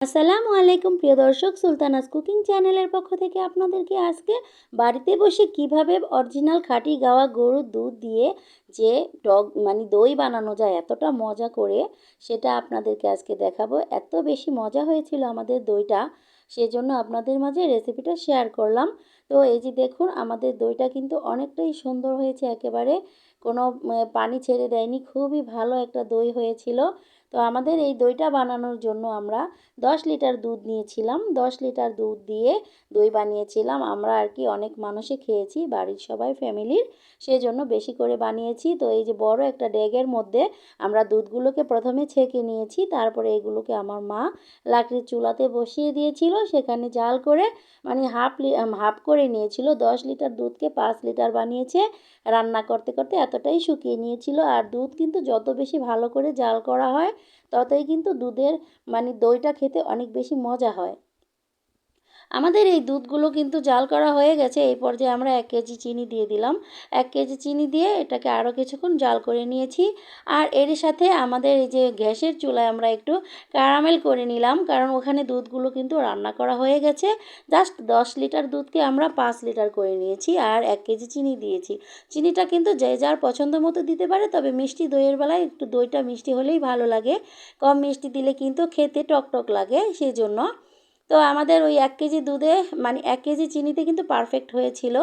আসসালামু আলাইকুম প্রিয় দর্শক, সুলতানাস কুকিং চ্যানেলের পক্ষ থেকে আপনাদেরকে আজকে বাড়িতে বসে কিভাবে অরিজিনাল খাঁটি গাওয়া গরুর দুধ দিয়ে যে দই বানানো যায় এতটা মজা করে, সেটা আপনাদেরকে আজকে দেখাবো। এত বেশি মজা হয়েছিল আমাদের দইটা, সেজন্য আপনাদের মাঝে রেসিপিটা শেয়ার করলাম। তো এই যে দেখুন, আমাদের দইটা কিন্তু অনেকটাই সুন্দর হয়েছে, একেবারে কোনো পানি ছেড়ে দেয়নি, খুবই ভালো একটা দই হয়েছিল। তো আমাদের এই দইটা বানানোর জন্য আমরা 10 লিটার দুধ নিয়েছিলাম। 10 লিটার দুধ দিয়ে দই বানিয়েছিলাম আমরা, আর কি অনেক মানুষে খেয়েছি, বাড়ির সবাই ফ্যামিলির, সেজন্য বেশি করে বানিয়েছি। তো এই যে বড় একটা ডেগের মধ্যে আমরা দুধগুলোকে প্রথমে ছেঁকে নিয়েছি, তারপরে এগুলোকে আমার মা লাকড়ির চুলাতে বসিয়ে দিয়েছিল, সেখানে জাল করে হাফ করে নিয়েছিল। 10 লিটার দুধকে 5 লিটার বানিয়েছে, রান্না করতে করতে এতটাই শুকিয়ে নিয়েছিল। আর দুধ কিন্তু যত বেশি ভালো করে জাল করা হয়, ততই কিন্তু দুধের দইটা খেতে অনেক বেশি মজা হয়। আমাদের এই দুধগুলো কিন্তু জাল করা হয়ে গেছে। এই পর্যায়ে আমরা 1 কেজি চিনি দিয়ে দিলাম। 1 কেজি চিনি দিয়ে এটাকে আরও কিছুক্ষণ জাল করে নিয়েছি। আর এর সাথে আমাদের এই যে গ্যাসের চুলায় আমরা একটু ক্যারামেল করে নিলাম, কারণ ওখানে দুধগুলো কিন্তু রান্না করা হয়ে গেছে। জাস্ট 10 লিটার দুধকে আমরা 5 লিটার করে নিয়েছি আর 1 কেজি চিনি দিয়েছি। চিনিটা কিন্তু যে যার পছন্দ মতো দিতে পারে, তবে মিষ্টি দইয়ের বেলায় একটু দইটা মিষ্টি হলেই ভালো লাগে। কম মিষ্টি দিলে কিন্তু খেতে টক লাগে, সেজন্য। তো আমাদের ওই 1 কেজি দুধে 1 কেজি চিনিতে কিন্তু পারফেক্ট হয়েছিল।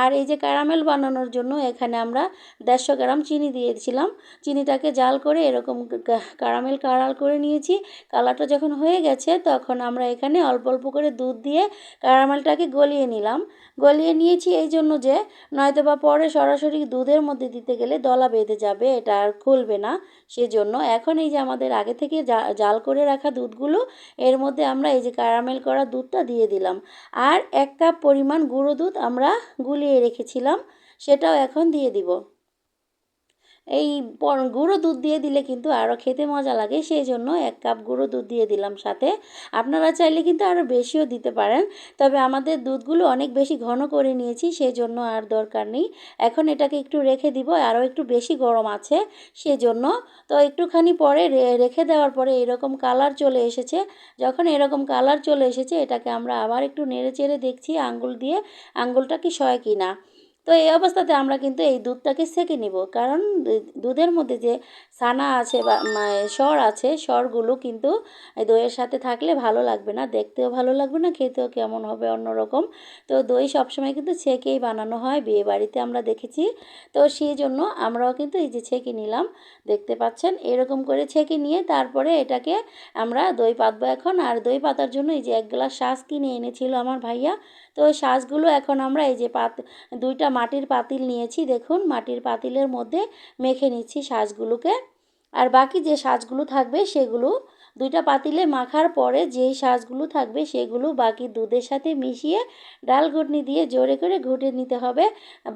আর এই যে ক্যারামেল বানানোর জন্য এখানে আমরা 150 গ্রাম চিনি দিয়েছিলাম। চিনিটাকে জাল করে এরকম ক্যারামেল কালার করে নিয়েছি। কালারটা যখন হয়ে গেছে, তখন আমরা এখানে অল্প অল্প করে দুধ দিয়ে ক্যারামেলটাকে গলিয়ে নিলাম। গলিয়ে নিয়েছি এই জন্য যে নয়তোবা পরে সরাসরি দুধের মধ্যে দিতে গেলে দলা বেঁধে যাবে, এটা আর খুলবে না। সেজন্য এখন এই যে আমাদের আগে থেকে জাল করে রাখা দুধগুলো, এর মধ্যে আমরা এই যে ক্যারামেল করা দুধটা দিয়ে দিলাম। আর 1 কাপ পরিমাণ গুঁড়ো দুধ আমরা গুলিয়ে রেখেছিলাম, সেটাও এখন দিয়ে দিব। এই গুঁড়ো দুধ দিয়ে দিলে কিন্তু আরও খেতে মজা লাগে, সেই জন্য 1 কাপ গুঁড়ো দুধ দিয়ে দিলাম সাথে। আপনারা চাইলে কিন্তু আরও বেশিও দিতে পারেন, তবে আমাদের দুধগুলো অনেক বেশি ঘন করে নিয়েছি, সেই জন্য আর দরকার নেই। এখন এটাকে একটু রেখে দিব, আরও একটু বেশি গরম আছে সেজন্য। তো একটুখানি পরে রেখে দেওয়ার পরে এরকম কালার চলে এসেছে। যখন এরকম কালার চলে এসেছে, এটাকে আমরা আবার একটু নেড়ে চেড়ে দেখছি আঙ্গুল দিয়ে, আঙ্গুলটা কি সয় কি না। তো এই অবস্থাতে আমরা কিন্তু এই দুধটাকে ছেঁকে নিব, কারণ দুধের মধ্যে যে ছানা আছে বা সর আছে, সরগুলো কিন্তু দইয়ের সাথে থাকলে ভালো লাগবে না, দেখতেও ভালো লাগবে না, খেতেও কেমন হবে অন্যরকম। তো দই সবসময় কিন্তু ছেঁকেই বানানো হয়, বিয়ে বাড়িতে আমরা দেখেছি। তো সেই জন্য আমরাও কিন্তু এই যে ছেঁকে নিলাম, দেখতে পাচ্ছেন এরকম করে ছেঁকে নিয়ে তারপরে এটাকে আমরা দই পাতবো এখন। আর দই পাতার জন্য এই যে 1 গ্লাস শাঁস কিনে এনেছিল আমার ভাইয়া। তো ওই শাঁসগুলো এখন আমরা এই যে দুইটা মাটির পাতিল নিয়েছি, দেখুন মাটির পাতিলের মধ্যে মেখে নিচ্ছি শাঁসগুলোকে। আর বাকি যে শাঁসগুলো থাকবে সেগুলো দুইটা পাতিলে মাখার পরে যেই শাঁসগুলো থাকবে সেগুলো বাকি দুধের সাথে মিশিয়ে ডাল ঘুটনি দিয়ে জোরে করে ঘুটে নিতে হবে,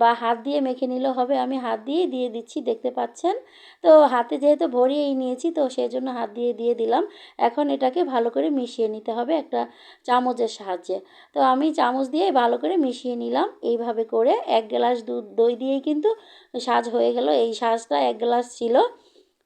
বা হাত দিয়ে মেখে নিলেও হবে। আমি হাত দিয়েই দিয়ে দিচ্ছি, দেখতে পাচ্ছেন। তো হাতে যেহেতু ভরিয়েই নিয়েছি, তো সেজন্য হাত দিয়ে দিয়ে দিলাম। এখন এটাকে ভালো করে মিশিয়ে নিতে হবে একটা চামচের সাহায্যে। তো আমি চামচ দিয়ে ভালো করে মিশিয়ে নিলাম। এইভাবে করে 1 গ্লাস দই দিয়েই কিন্তু সাজ হয়ে গেল। এই সাজটা 1 গ্লাস ছিল।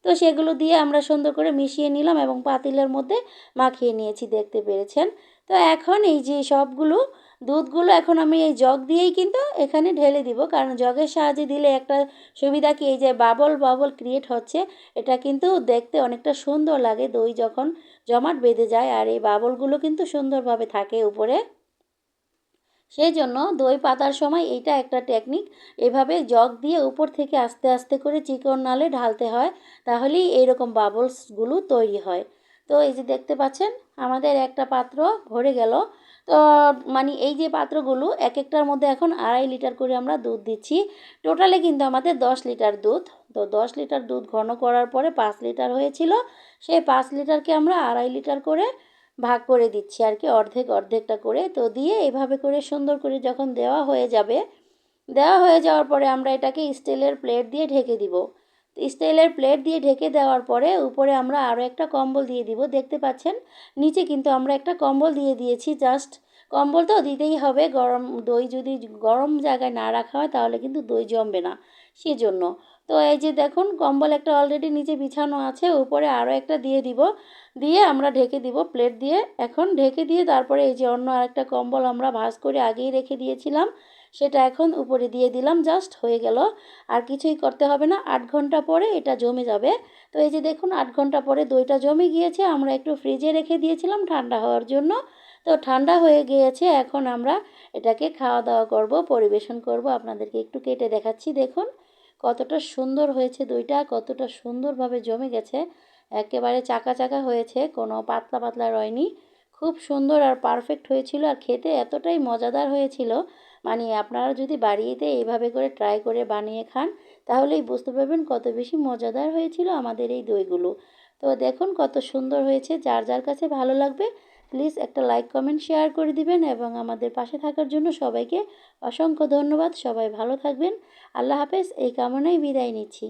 তো সেগুলো দিয়ে আমরা সুন্দর করে মিশিয়ে নিলাম এবং পাতিলের মধ্যে মাখিয়ে নিয়েছি, দেখতে পেরেছেন। তো এখন এই যে সবগুলো দুধগুলো এখন আমি এই জগ দিয়েই কিন্তু এখানে ঢেলে দিব, কারণ জগের সাহায্যে দিলে একটা সুবিধা কি, এই যে বাবল বাবল ক্রিয়েট হচ্ছে, এটা কিন্তু দেখতে অনেকটা সুন্দর লাগে দই যখন জমাট বেঁধে যায়, আর এই বাবলগুলো কিন্তু সুন্দরভাবে থাকে উপরে। সেই জন্য দই পাতার সময় এইটা একটা টেকনিক, এভাবে জগ দিয়ে উপর থেকে আস্তে আস্তে করে চিকন নালে ঢালতে হয়, তাহলেই এইরকম বাবলসগুলো তৈরি হয়। তো এই যে দেখতে পাচ্ছেন আমাদের একটা পাত্র ভরে গেল। তো এই যে পাত্রগুলো এক একটার মধ্যে এখন 2.5 লিটার করে আমরা দুধ দিচ্ছি। টোটালে কিন্তু আমাদের 10 লিটার দুধ। তো 10 লিটার দুধ ঘন করার পরে 5 লিটার হয়েছিল, সেই 5 লিটারকে আমরা 2.5 লিটার করে ভাগ করে দিচ্ছি আর কি, অর্ধেক অর্ধেকটা করে। তো দিয়ে এভাবে করে সুন্দর করে যখন দেওয়া হয়ে যাবে, দেওয়া হয়ে যাওয়ার পরে আমরা এটাকে স্টিলের প্লেট দিয়ে ঢেকে দিব। স্টিলের প্লেট দিয়ে ঢেকে দেওয়ার পরে উপরে আমরা আরও একটা কম্বল দিয়ে দিব, দেখতে পাচ্ছেন নিচে কিন্তু আমরা একটা কম্বল দিয়ে দিয়েছি। জাস্ট কম্বল তো দিতেই হবে, গরম দই যদি গরম জায়গায় না রাখা হয় তাহলে কিন্তু দই জমবে না, সেজন্য। তো এই যে দেখুন কম্বল একটা অলরেডি নিচে বিছানো আছে, উপরে আরও একটা দিয়ে দিব, দিয়ে আমরা ঢেকে দিব প্লেট দিয়ে। এখন ঢেকে দিয়ে তারপরে এই যে অন্য আরেকটা কম্বল আমরা ভাঁজ করে আগেই রেখে দিয়েছিলাম, সেটা এখন উপরে দিয়ে দিলাম, জাস্ট হয়ে গেল। আর কিছুই করতে হবে না, 8 ঘন্টা পরে এটা জমে যাবে। তো এই যে দেখুন 8 ঘন্টা পরে দইটা জমে গিয়েছে, আমরা একটু ফ্রিজে রেখে দিয়েছিলাম ঠান্ডা হওয়ার জন্য। তো ঠান্ডা হয়ে গিয়েছে, এখন আমরা এটাকে খাওয়া দাওয়া করব, পরিবেশন করব। আপনাদেরকে একটু কেটে দেখাচ্ছি, দেখুন কতটা সুন্দর হয়েছে দইটা, কতটা সুন্দরভাবে জমে গেছে, একেবারে চাকা চাকা হয়েছে, কোনো পাতলা পাতলা রয়নি, খুব সুন্দর আর পারফেক্ট হয়েছিল। আর খেতে এতটাই মজাদার হয়েছিল, মানে আপনারা যদি বাড়িতে এইভাবে করে ট্রাই করে বানিয়ে খান তাহলেই বুঝতে পারবেন কত বেশি মজাদার হয়েছিল আমাদের এই দইগুলো। তো দেখুন কত সুন্দর হয়েছে, যার যার কাছে ভালো লাগবে প্লিজ একটা লাইক কমেন্ট শেয়ার করে দিবেন, এবং আমাদের পাশে থাকার জন্য সবাইকে অসংখ্য ধন্যবাদ। সবাই ভালো থাকবেন, আল্লাহ হাফেজ, এই কামনায় বিদায় নিচ্ছি।